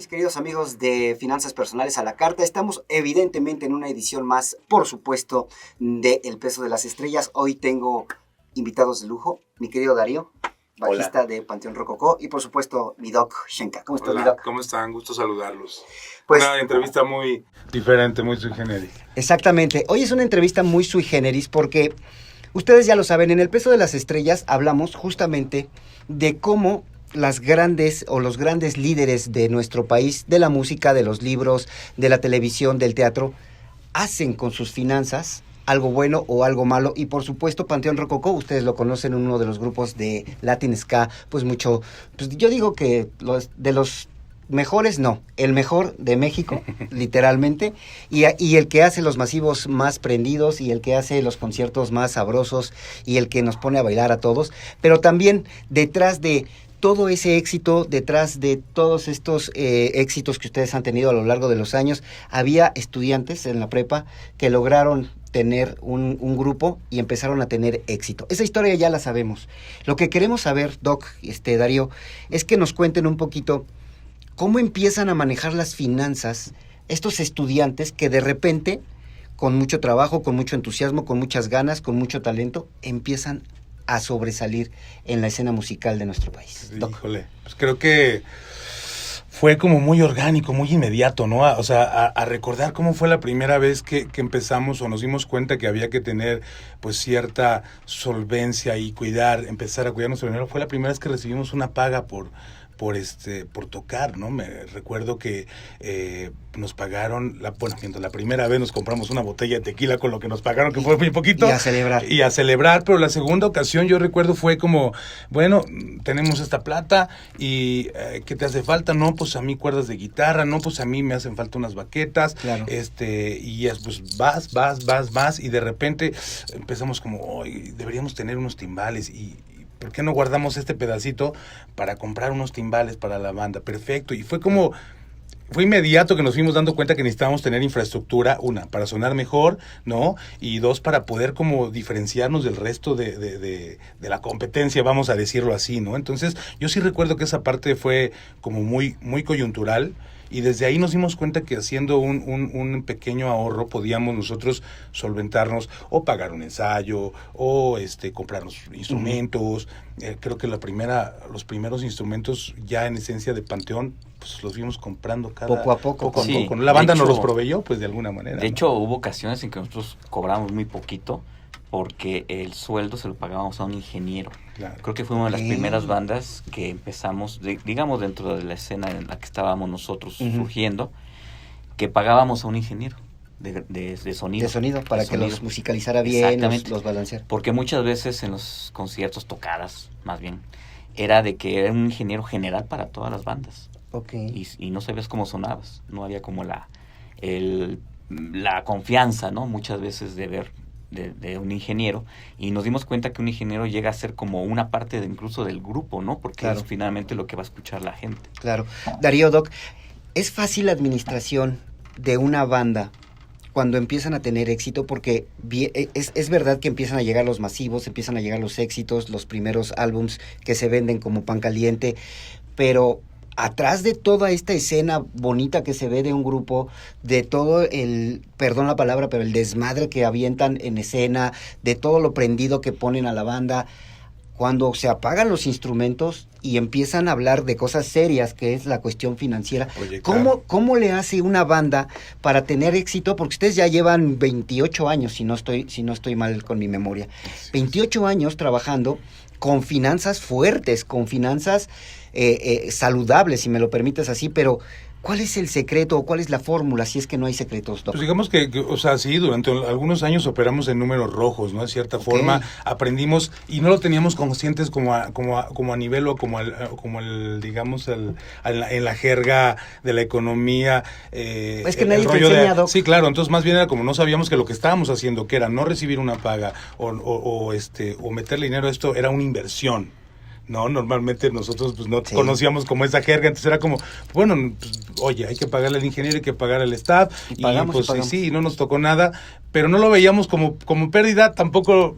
mis queridos amigos de Finanzas Personales a la Carta? Estamos evidentemente en una edición más, por supuesto, de El Peso de las Estrellas. Hoy tengo invitados de lujo, mi querido Darío, bajista Hola. de Panteón Rococó, y por supuesto mi Doc Shenka. ¿Cómo estás, Hola, mi Doc? ¿cómo están? Gusto saludarlos. Pues, Una entrevista muy diferente, muy sui generis. exactamente. Hoy es una entrevista muy sui generis porque ustedes ya lo saben, en El Peso de las Estrellas hablamos justamente de cómo las grandes o los grandes líderes de nuestro país, de la música, de los libros, de la televisión, del teatro, hacen con sus finanzas algo bueno o algo malo. Y por supuesto Panteón Rococó, ustedes lo conocen, uno de los grupos de Latin Ska, pues mucho, pues yo digo que de los mejores, no, el mejor de México, literalmente, y el que hace los masivos más prendidos, y el que hace los conciertos más sabrosos, y el que nos pone a bailar a todos, pero también detrás de todo ese éxito, detrás de todos estos éxitos que ustedes han tenido a lo largo de los años, había estudiantes en la prepa que lograron tener un grupo y empezaron a tener éxito. Esa historia ya la sabemos. Lo que queremos saber, Doc, Darío, es que nos cuenten un poquito cómo empiezan a manejar las finanzas estos estudiantes que de repente, con mucho trabajo, con mucho entusiasmo, con muchas ganas, con mucho talento, empiezan a sobresalir en la escena musical de nuestro país. Sí, híjole, pues creo que fue como muy orgánico, muy inmediato, ¿no? A recordar cómo fue la primera vez que empezamos o nos dimos cuenta que había que tener pues cierta solvencia y empezar a cuidar nuestro dinero. Fue la primera vez que recibimos una paga por tocar, ¿no? Me recuerdo que nos pagaron, la primera vez nos compramos una botella de tequila con lo que nos pagaron, que fue muy poquito. Y a celebrar, pero la segunda ocasión yo recuerdo fue como, bueno, tenemos esta plata y ¿qué te hace falta? No, pues a mí cuerdas de guitarra, no, pues a mí me hacen falta unas baquetas, claro. Y pues vas, y de repente empezamos como, oh, deberíamos tener unos timbales y ¿por qué no guardamos este pedacito para comprar unos timbales para la banda? Perfecto. Y fue inmediato que nos fuimos dando cuenta que necesitábamos tener infraestructura, una, para sonar mejor, ¿no? Y dos, para poder como diferenciarnos del resto de la competencia, vamos a decirlo así, ¿no? Entonces, yo sí recuerdo que esa parte fue como muy, muy coyuntural. Y desde ahí nos dimos cuenta que haciendo un pequeño ahorro podíamos nosotros solventarnos o pagar un ensayo o comprarnos instrumentos. Creo que los primeros instrumentos ya en esencia de Panteón pues los fuimos comprando poco a poco. La banda nos los proveyó pues de alguna manera. De hecho, hubo ocasiones en que nosotros cobramos muy poquito porque el sueldo se lo pagábamos a un ingeniero. Claro. Creo que fue una de las primeras bandas que empezamos, digamos, dentro de la escena en la que estábamos nosotros surgiendo, que pagábamos a un ingeniero de sonido. De sonido, para que los musicalizara bien, los balanceara. Porque muchas veces en los conciertos, tocadas, más bien, era de que era un ingeniero general para todas las bandas. Okay. Y no sabías cómo sonabas. No había como la confianza, ¿no? Muchas veces de ver de un ingeniero, y nos dimos cuenta que un ingeniero llega a ser como una parte incluso del grupo, ¿no? Porque claro, es finalmente lo que va a escuchar la gente. Claro. Darío, Doc, ¿es fácil la administración de una banda cuando empiezan a tener éxito? Porque es verdad que empiezan a llegar los masivos, empiezan a llegar los éxitos, los primeros álbums que se venden como pan caliente, pero atrás de toda esta escena bonita que se ve de un grupo, de todo el, perdón la palabra, pero el desmadre que avientan en escena, de todo lo prendido que ponen a la banda, cuando se apagan los instrumentos y empiezan a hablar de cosas serias, que es la cuestión financiera, ¿cómo le hace una banda para tener éxito? Porque ustedes ya llevan 28 años, si no estoy mal con mi memoria, 28 años trabajando con finanzas fuertes, con finanzas saludables, si me lo permites así, pero ¿cuál es el secreto o cuál es la fórmula, si es que no hay secretos, Doc? Pues digamos que, o sea, sí, durante algunos años operamos en números rojos, ¿no? De cierta forma aprendimos y no lo teníamos conscientes como a nivel o como el digamos, en la jerga de la economía. Es que nadie te enseña, Doc. Sí, claro, entonces más bien era como no sabíamos que lo que estábamos haciendo, que era no recibir una paga o meterle dinero a esto, era una inversión. No, normalmente nosotros pues no conocíamos como esa jerga, entonces era como, bueno, pues, oye, hay que pagarle al ingeniero, hay que pagar al staff, y no nos tocó nada, pero no lo veíamos como pérdida, tampoco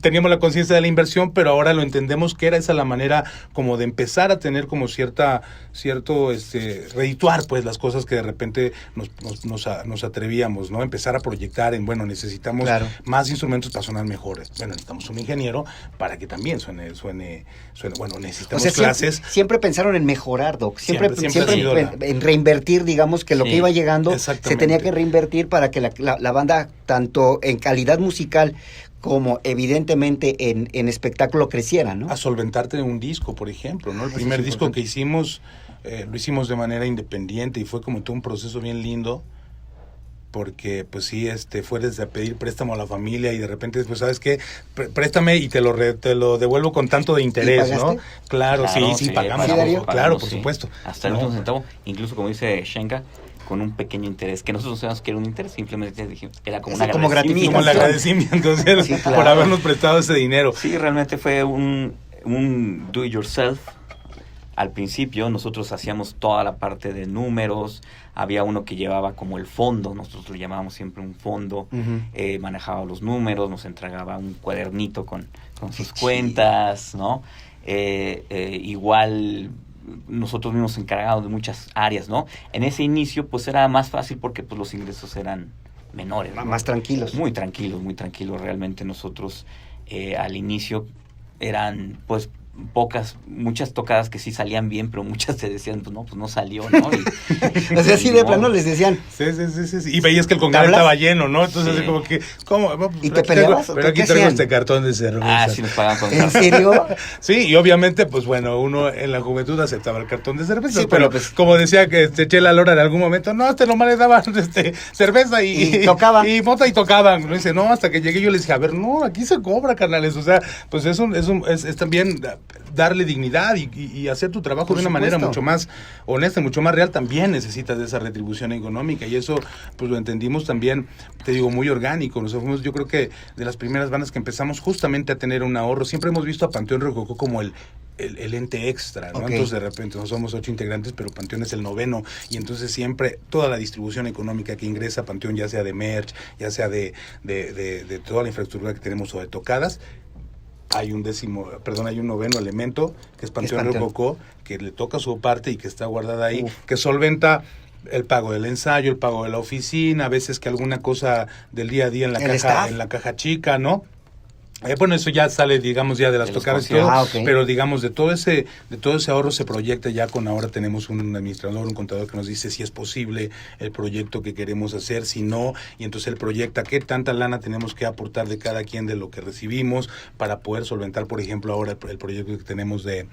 teníamos la conciencia de la inversión, pero ahora lo entendemos que era esa la manera como de empezar a tener como cierto redituar pues las cosas que de repente nos atrevíamos, ¿no? Empezar a proyectar en, bueno, necesitamos más instrumentos para sonar mejores. Bueno, necesitamos un ingeniero para que también suene bueno, necesitamos clases. Siempre pensaron en mejorar, Doc. Siempre en reinvertir, digamos, que lo que iba llegando se tenía que reinvertir para que la banda, tanto en calidad musical como evidentemente en espectáculo, creciera, ¿no? A solventarte un disco, por ejemplo, ¿no? El primer disco que hicimos, lo hicimos de manera independiente y fue como todo un proceso bien lindo, porque pues sí, fue desde pedir préstamo a la familia y de repente después, ¿sabes qué? Préstame y te lo devuelvo con tanto de interés, ¿no? Claro, sí, pagamos, claro, por supuesto. Hasta el último centavo, incluso como dice Shenka, con un pequeño interés, que nosotros no sabíamos que era un interés, simplemente dijimos, era como un agradecimiento. Como el agradecimiento por habernos prestado ese dinero. Sí, realmente fue un do it yourself. Al principio nosotros hacíamos toda la parte de números, había uno que llevaba como el fondo, nosotros lo llamábamos siempre un fondo, manejaba los números, nos entregaba un cuadernito con sus cuentas, ¿no? Igual nosotros mismos encargados de muchas áreas, ¿no? En ese inicio pues era más fácil porque pues los ingresos eran menores, ¿no? Más tranquilos. Muy tranquilos, realmente nosotros al inicio eran pues muchas tocadas que sí salían bien, pero muchas te decían, pues no salió, ¿no? O sea, así de plano les decían. Sí. Y veías que el congal estaba lleno, ¿no? Entonces así como que, ¿cómo? ¿Y te peleabas? Pero aquí traigo este cartón de cerveza. Sí nos pagaban con ¿En serio? Sí, y obviamente, pues bueno, uno en la juventud aceptaba el cartón de cerveza, sí, pero pues, como decía que Chela Lora en algún momento, no, nomás le daban cerveza y tocaban. Y mota y tocaban. No dice, no, hasta que llegué yo le dije, a ver, no, aquí se cobra, carnales. O sea, pues es también darle dignidad y hacer tu trabajo de una manera mucho más honesta, mucho más real. También necesitas de esa retribución económica y eso pues lo entendimos también, te digo, muy orgánico. Nosotros fuimos, yo creo que de las primeras bandas que empezamos justamente a tener un ahorro. Siempre hemos visto a Panteón Rococó como el ente extra, ¿no? Entonces de repente no somos 8 integrantes, pero Panteón es el 9º y entonces siempre toda la distribución económica que ingresa a Panteón, ya sea de merch, ya sea de toda la infraestructura que tenemos o de tocadas, hay un 9º elemento que es Panteón Rococó, que le toca su parte y que está guardada ahí, que solventa el pago del ensayo, el pago de la oficina, a veces que alguna cosa del día a día en la caja chica, ¿no? Bueno, eso ya sale, digamos, ya de las tocadas y todo, pero digamos, de todo ese ahorro se proyecta ya ahora tenemos un administrador, un contador que nos dice si es posible el proyecto que queremos hacer, si no, y entonces él proyecta qué tanta lana tenemos que aportar de cada quien de lo que recibimos para poder solventar, por ejemplo, ahora el proyecto que tenemos de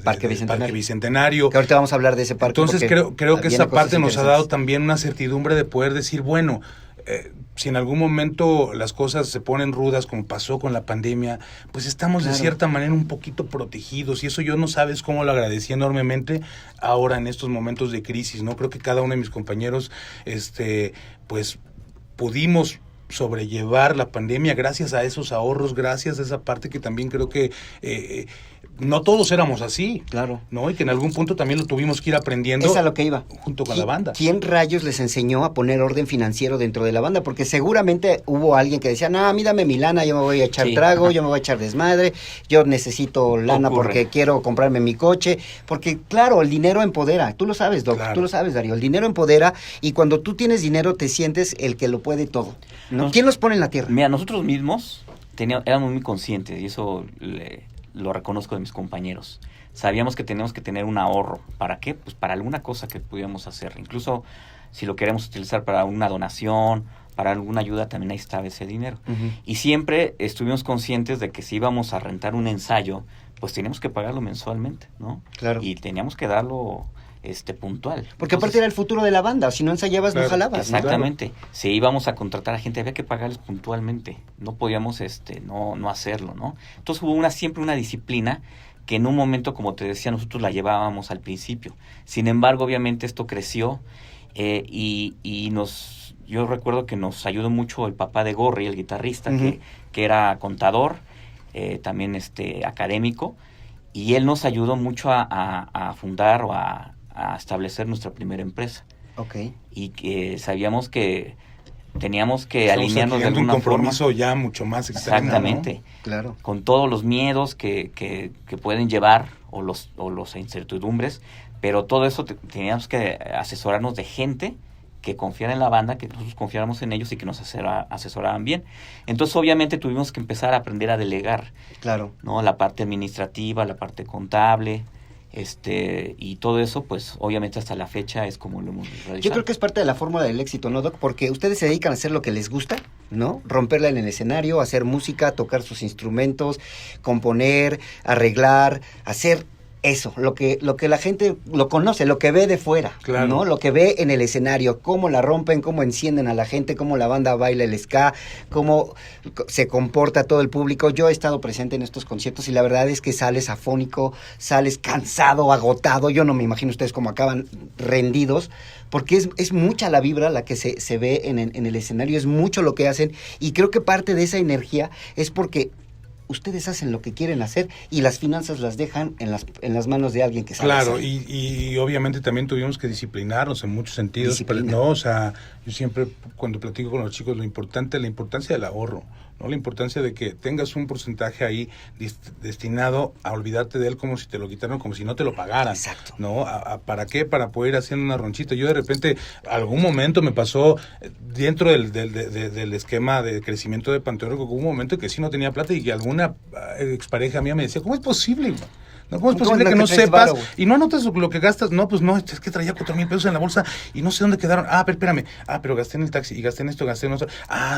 Parque Bicentenario. Que ahorita vamos a hablar de ese parque. Entonces creo que esa parte nos ha dado también una certidumbre de poder decir, bueno, si en algún momento las cosas se ponen rudas, como pasó con la pandemia, pues estamos de cierta manera un poquito protegidos, y eso yo no sabes cómo lo agradecí enormemente ahora en estos momentos de crisis, ¿no? Creo que cada uno de mis compañeros, pues pudimos sobrellevar la pandemia gracias a esos ahorros, gracias a esa parte que también creo que no todos éramos así, claro, ¿no? Y que en algún punto también lo tuvimos que ir aprendiendo. Es a lo que iba. Junto con la banda. ¿Quién rayos les enseñó a poner orden financiero dentro de la banda? Porque seguramente hubo alguien que decía, no, a mí dame mi lana, yo me voy a echar trago, yo me voy a echar desmadre, yo necesito lana porque quiero comprarme mi coche. Porque, claro, el dinero empodera. Tú lo sabes, Doc, tú lo sabes, Darío. El dinero empodera y cuando tú tienes dinero te sientes el que lo puede todo, ¿no? ¿Quién los pone en la tierra? Mira, nosotros mismos éramos muy conscientes y eso lo reconozco de mis compañeros. Sabíamos que teníamos que tener un ahorro. ¿Para qué? Pues para alguna cosa que pudiéramos hacer. Incluso si lo queremos utilizar para una donación, para alguna ayuda, también ahí estaba ese dinero. Y siempre estuvimos conscientes de que si íbamos a rentar un ensayo, pues teníamos que pagarlo mensualmente, ¿no? Claro. Y teníamos que darlo puntual. Porque aparte era el futuro de la banda, si no ensayabas no jalabas. Exactamente. ¿No? Claro. Si íbamos a contratar a gente había que pagarles puntualmente, no podíamos no hacerlo, ¿no? Entonces hubo siempre una disciplina que en un momento, como te decía, nosotros la llevábamos al principio. Sin embargo, obviamente esto creció y yo recuerdo que nos ayudó mucho el papá de Gorri, el guitarrista, que era contador, también académico, y él nos ayudó mucho a fundar o a establecer nuestra primera empresa. Okay. Y que sabíamos que teníamos que Estamos alinearnos de adquiriendo un alguna compromiso forma. ya mucho más extremo, Exactamente. Claro. Con todos los miedos que pueden llevar o los incertidumbres, pero todo eso teníamos que asesorarnos de gente que confiara en la banda, que nosotros confiáramos en ellos y que nos asesoraban bien. Entonces, obviamente, tuvimos que empezar a aprender a delegar, Claro. ¿no? La parte administrativa, la parte contable, y todo eso, pues, obviamente, hasta la fecha es como lo hemos realizado. Yo creo que es parte de la fórmula del éxito, ¿no, Doc? Porque ustedes se dedican a hacer lo que les gusta, ¿no? Romperla en el escenario, hacer música, tocar sus instrumentos, componer, arreglar, hacer eso, lo que la gente lo conoce, lo que ve de fuera, Claro. ¿no? Lo que ve en el escenario, cómo la rompen, cómo encienden a la gente, cómo la banda baila el ska, cómo se comporta todo el público. Yo he estado presente en estos conciertos y la verdad es que sales afónico, sales cansado, agotado. Yo no me imagino ustedes cómo acaban rendidos, porque es mucha la vibra la que se ve en el escenario, es mucho lo que hacen, y creo que parte de esa energía es porque ustedes hacen lo que quieren hacer y las finanzas las dejan en las manos de alguien que sabe Claro, hacer. y obviamente también tuvimos que disciplinarnos en muchos sentidos, pero Disciplina. no, o sea, yo siempre cuando platico con los chicos la importancia del ahorro, ¿no? La importancia de que tengas un porcentaje ahí destinado a olvidarte de él como si te lo quitaran, como si no te lo pagaran. Exacto. ¿No? ¿Para qué? Para poder ir haciendo una ronchita. Yo de repente, algún momento me pasó dentro del esquema de crecimiento de Panteón Rococó, hubo un momento que sí no tenía plata y que alguna expareja mía me decía, ¿cómo es posible, güey? ¿No? ¿Cómo es posible que no sepas y no anotas lo que gastas? No, pues no, es que traía 4,000 pesos en la bolsa y no sé dónde quedaron. Pero espérame. Pero gasté en el taxi y gasté en esto, gasté en otro.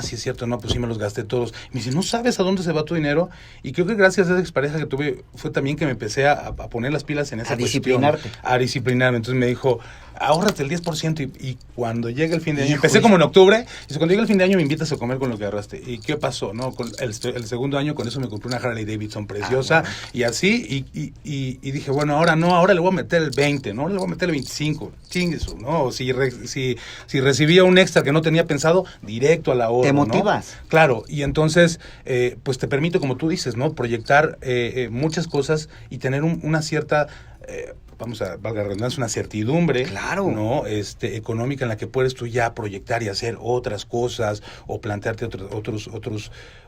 Sí es cierto, no, pues sí me los gasté todos. Me dice, ¿no sabes a dónde se va tu dinero? Y creo que gracias a esa expareja que tuve fue también que me empecé a poner las pilas en esa A cuestión. disciplinarte. A disciplinarme. Entonces me dijo, ahórrate el 10% y cuando llegue el fin de año, Hijo, empecé como en octubre, dice, cuando llegue el fin de año me invitas a comer con lo que agarraste. ¿Y qué pasó? No, con el segundo año con eso me compré una Harley Davidson preciosa, bueno. y así, y dije, bueno, ahora le voy a meter el 20, ¿no? Ahora le voy a meter el 25, chingueso, ¿no? O si recibía un extra que no tenía pensado, directo al ahorro, Te ¿no? motivas. Claro, y entonces, pues te permite, como tú dices, ¿no? Proyectar muchas cosas y tener una cierta... vamos a valga la redundancia, una certidumbre, Claro, ¿no? Económica en la que puedes tú ya proyectar y hacer otras cosas o plantearte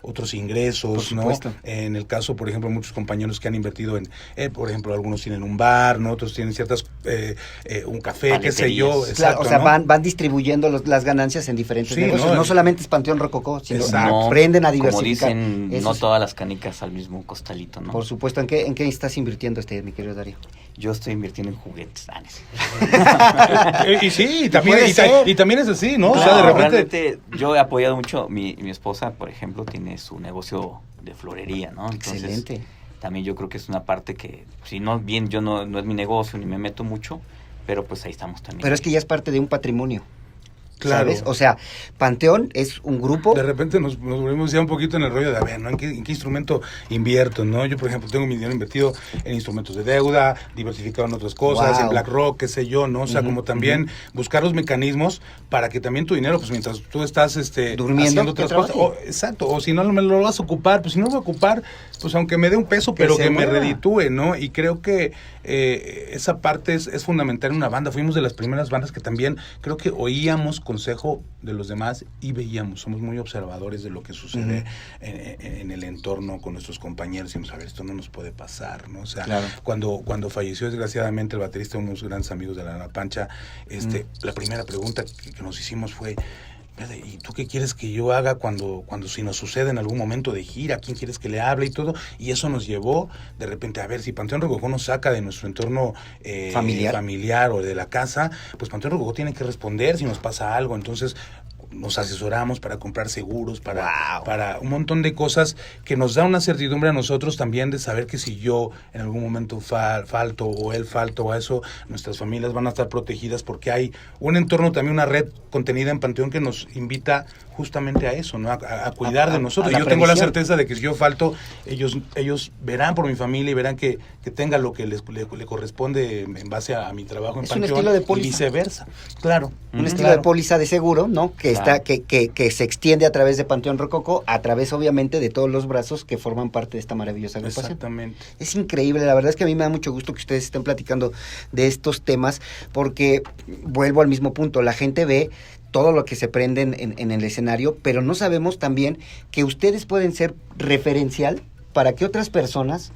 otros ingresos, por ¿no? supuesto. En el caso, por ejemplo, muchos compañeros que han invertido en, por ejemplo, algunos tienen un bar, ¿no? Otros tienen ciertas, un café, qué sé yo. Paleterías. Exacto, Claro, o sea, ¿no? van distribuyendo las ganancias en diferentes Sí, negocios. ¿no? No solamente es Panteón Rococó, sino Exacto. aprenden a Como diversificar. dicen, Eso no sí. todas las canicas al mismo costalito, ¿no? Por supuesto. ¿En qué estás invirtiendo mi querido Darío? Yo estoy invirtiendo en juguetes. Y sí, también, Puede ser. y también es así, ¿no? Claro, o sea, de repente... realmente yo he apoyado mucho, mi esposa, por ejemplo, tiene su negocio de florería, ¿no? Entonces, Excelente. también yo creo que es una parte que, si no bien, yo no es mi negocio ni me meto mucho, pero pues ahí estamos también. Pero es que ya es parte de un patrimonio. Claro. ¿Sabes? O sea, Panteón es un grupo. De repente nos volvimos ya un poquito en el rollo de, a ver, ¿no? ¿En qué instrumento invierto, no? Yo, por ejemplo, tengo mi dinero invertido en instrumentos de deuda, diversificado en otras cosas, Wow. en BlackRock, qué sé yo, ¿no? O sea, como también buscar los mecanismos para que también tu dinero, pues mientras tú estás Durmiendo, haciendo que otras cosas. trabaje. Exacto, o si no me lo vas a ocupar, pues si no lo voy a ocupar, pues aunque me dé un peso, Que pero se que me mueva. reditúe, ¿no? Y creo que esa parte es fundamental en una banda. Fuimos de las primeras bandas que también creo que oíamos consejo de los demás y veíamos, somos muy observadores de lo que sucede en el entorno con nuestros compañeros, y decimos, a ver, esto no nos puede pasar, ¿no? O sea, Claro. cuando falleció desgraciadamente el baterista, unos grandes amigos de la Pancha, la primera pregunta que nos hicimos fue, ¿y tú qué quieres que yo haga cuando si nos sucede en algún momento de gira? ¿Quién quieres que le hable y todo? Y eso nos llevó de repente a ver, si Panteón Rococó nos saca de nuestro entorno familiar o de la casa, pues Panteón Rococó tiene que responder si nos pasa algo. Entonces nos asesoramos para comprar seguros, para un montón de cosas que nos da una certidumbre a nosotros también de saber que si yo en algún momento falto o él falta o a eso, nuestras familias van a estar protegidas, porque hay un entorno, también una red contenida en Panteón que nos invita justamente a eso, ¿no? A cuidar de nosotros. Yo tengo la certeza de que si yo falto, ellos verán por mi familia y verán que tenga lo que le corresponde en base a mi trabajo en Panteón. Es un estilo de y póliza. viceversa. Claro. Un estilo de póliza de seguro, ¿no? Que Claro. que se extiende a través de Panteón Rococó, a través obviamente de todos los brazos que forman parte de esta maravillosa agrupación. Exactamente. Es increíble, la verdad es que a mí me da mucho gusto que ustedes estén platicando de estos temas, porque vuelvo al mismo punto, la gente ve todo lo que se prende en el escenario, pero no sabemos también que ustedes pueden ser referencial para que otras personas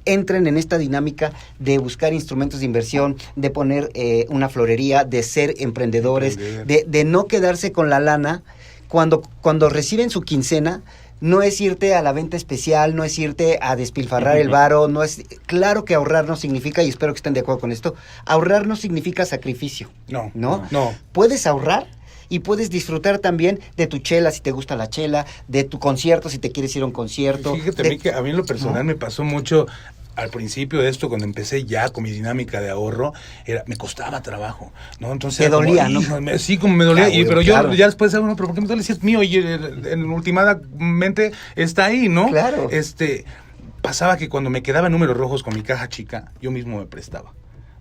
entren en esta dinámica de buscar instrumentos de inversión, de poner una florería, de ser emprendedores, de no quedarse con la lana. Cuando reciben su quincena, no es irte a la venta especial, no es irte a despilfarrar el varo, no es... Claro que ahorrar no significa, y espero que estén de acuerdo con esto, ahorrar no significa sacrificio. No. Puedes ahorrar y puedes disfrutar también de tu chela, si te gusta la chela, de tu concierto, si te quieres ir a un concierto. Fíjate que a mí en lo personal me pasó mucho... Al principio de esto, cuando empecé ya con mi dinámica de ahorro, me costaba trabajo, ¿no? Entonces te dolía, ¿no? Sí, como me dolía, claro, pero claro. yo ya después, pero ¿por qué me duele si es mío? Y últimamente está ahí, ¿no? Claro. Pasaba que cuando me quedaba números rojos con mi caja chica, yo mismo me prestaba.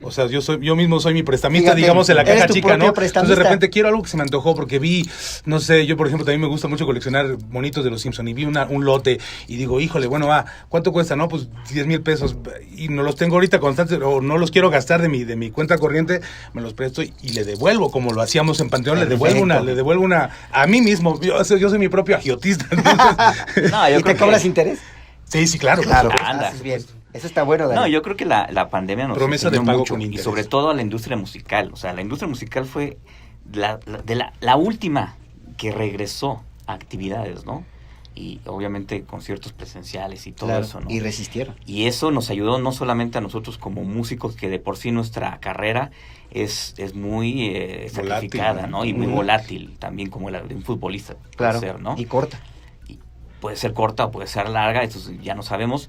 O sea, yo mismo soy mi prestamista, Fíjate, digamos, en la caja chica, ¿no? Prestamista. Entonces de repente quiero algo que se me antojó porque vi, no sé, yo por ejemplo también me gusta mucho coleccionar monitos de los Simpson y vi un lote y digo, híjole, bueno, ¿cuánto cuesta? No, pues 10,000 pesos y no los tengo ahorita constantes o no los quiero gastar de mi cuenta corriente, me los presto y le devuelvo, como lo hacíamos en Panteón, le devuelvo una a mí mismo, yo soy mi propio agiotista. Entonces, no, ¿y te cobras interés? Sí, claro. Haces bien. Eso está bueno, Dani. No, yo creo que la pandemia nos promesa de pago mucho, con y interés. sobre todo a la industria musical. O sea, la industria musical fue la última que regresó a actividades, ¿no? Y obviamente conciertos presenciales y todo eso, ¿no? Y resistieron. Y eso nos ayudó no solamente a nosotros como músicos, que de por sí nuestra carrera es muy sacrificada, ¿no? Y muy volátil, también como la de un futbolista. Claro, puede ser, ¿no? y corta. Puede ser corta o puede ser larga, eso ya no sabemos.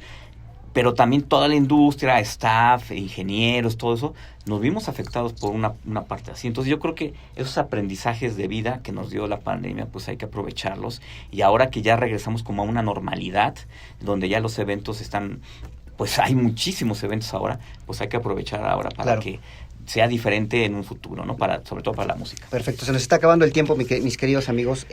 Pero también toda la industria, staff, ingenieros, todo eso, nos vimos afectados por una parte así. Entonces yo creo que esos aprendizajes de vida que nos dio la pandemia, pues hay que aprovecharlos. Y ahora que ya regresamos como a una normalidad, donde ya los eventos están, pues hay muchísimos eventos ahora, pues hay que aprovechar ahora para que sea diferente en un futuro, ¿no? Sobre todo para la música. Perfecto, se nos está acabando el tiempo, mis queridos amigos.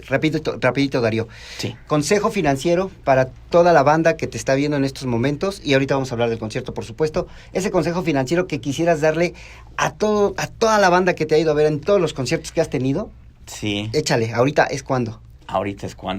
Rapidito, Darío. Sí. Consejo financiero para toda la banda que te está viendo en estos momentos, y ahorita vamos a hablar del concierto, por supuesto. Ese consejo financiero que quisieras darle a toda la banda que te ha ido a ver en todos los conciertos que has tenido. Sí. Échale, ahorita es cuando.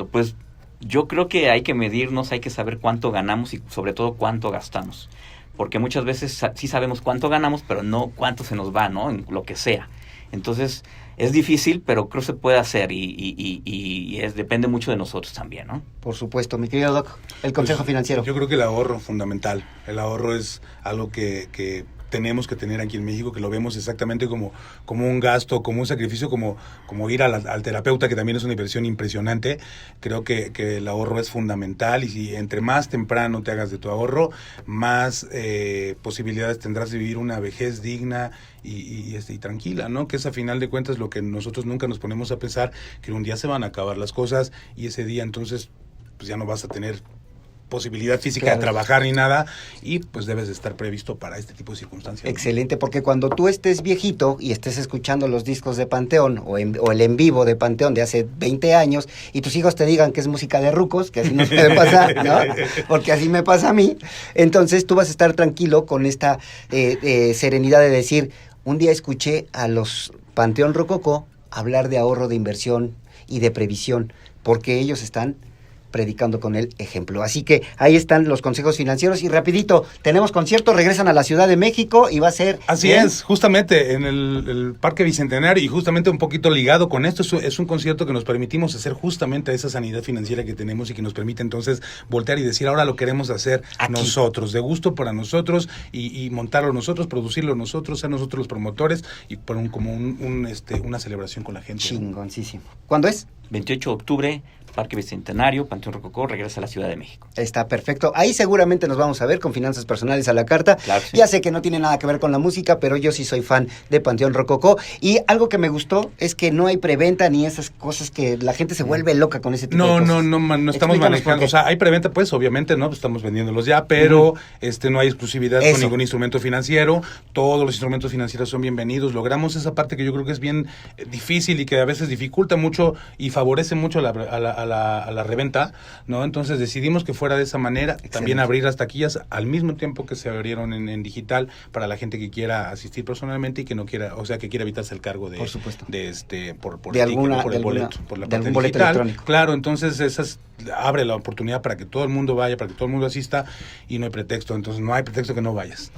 Pues yo creo que hay que medirnos, hay que saber cuánto ganamos y sobre todo cuánto gastamos. Porque muchas veces sí sabemos cuánto ganamos, pero no cuánto se nos va, ¿no? En lo que sea. Entonces, es difícil, pero creo que se puede hacer y depende mucho de nosotros también, ¿no? Por supuesto, mi querido Doc, el consejo financiero. Yo creo que el ahorro es fundamental. El ahorro es algo que tenemos que tener aquí en México, que lo vemos exactamente como un gasto, como un sacrificio, como ir al terapeuta, que también es una inversión impresionante. Creo que el ahorro es fundamental y si entre más temprano te hagas de tu ahorro, más posibilidades tendrás de vivir una vejez digna y tranquila, ¿no? Que es a final de cuentas lo que nosotros nunca nos ponemos a pensar, que un día se van a acabar las cosas y ese día entonces pues ya no vas a tener posibilidad física de trabajar ni nada y pues debes de estar previsto para este tipo de circunstancias. Excelente, ¿no? Porque cuando tú estés viejito y estés escuchando los discos de Panteón o el en vivo de Panteón de hace 20 años y tus hijos te digan que es música de rucos, que así nos puede pasar, ¿no? Porque así me pasa a mí, entonces tú vas a estar tranquilo con esta serenidad de decir, un día escuché a los Panteón Rococó hablar de ahorro, de inversión y de previsión, porque ellos están predicando con el ejemplo. Así que ahí están los consejos financieros y rapidito, tenemos concierto, regresan a la Ciudad de México y va a ser... Así es, justamente en el Parque Bicentenario y justamente un poquito ligado con esto, es un concierto que nos permitimos hacer justamente esa sanidad financiera que tenemos y que nos permite entonces voltear y decir, ahora lo queremos hacer aquí nosotros, de gusto para nosotros y montarlo nosotros, producirlo nosotros, ser nosotros los promotores y por una celebración con la gente. Chingoncísimo. ¿Cuándo es? 28 de octubre, Parque Bicentenario, Panteón Rococó, regresa a la Ciudad de México. Está perfecto. Ahí seguramente nos vamos a ver con Finanzas Personales a la Carta. Claro que sí. Ya sé que no tiene nada que ver con la música, pero yo sí soy fan de Panteón Rococó. Y algo que me gustó es que no hay preventa ni esas cosas que la gente se vuelve loca con ese tipo de cosas. No estamos manejando. O sea, hay preventa, pues, obviamente, ¿no? Pues estamos vendiéndolos ya, pero no hay exclusividad con ningún instrumento financiero. Todos los instrumentos financieros son bienvenidos. Logramos esa parte que yo creo que es bien difícil y que a veces dificulta mucho y favorece mucho a la reventa, ¿no? Entonces decidimos que fuera de esa manera. Excelente. También abrir las taquillas al mismo tiempo que se abrieron en digital para la gente que quiera asistir personalmente y que no quiera, o sea, que quiera evitarse el cargo de, por supuesto, por de el ticket, alguna, por de el alguna, boleto, por la de parte algún boleto digital. electrónico. Claro, entonces esas abre la oportunidad para que todo el mundo vaya, para que todo el mundo asista y no hay pretexto. Entonces no hay pretexto que no vayas.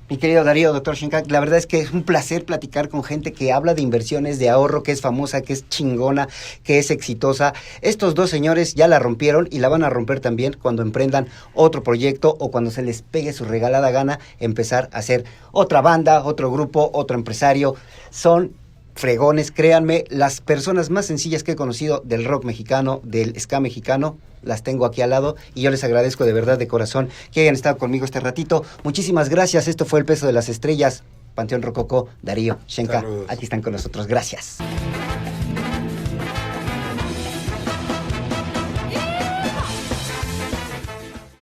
Mi querido Darío, doctor Shenka, la verdad es que es un placer platicar con gente que habla de inversiones, de ahorro, que es famosa, que es chingona, que es exitosa. Estos dos señores ya la rompieron y la van a romper también cuando emprendan otro proyecto o cuando se les pegue su regalada gana empezar a hacer otra banda, otro grupo, otro empresario. Son fregones, créanme, las personas más sencillas que he conocido del rock mexicano, del ska mexicano, las tengo aquí al lado y yo les agradezco de verdad, de corazón, que hayan estado conmigo este ratito. Muchísimas gracias, esto fue El Peso de las Estrellas, Panteón Rococó, Darío, Shenka, Saludos. aquí están con nosotros, gracias.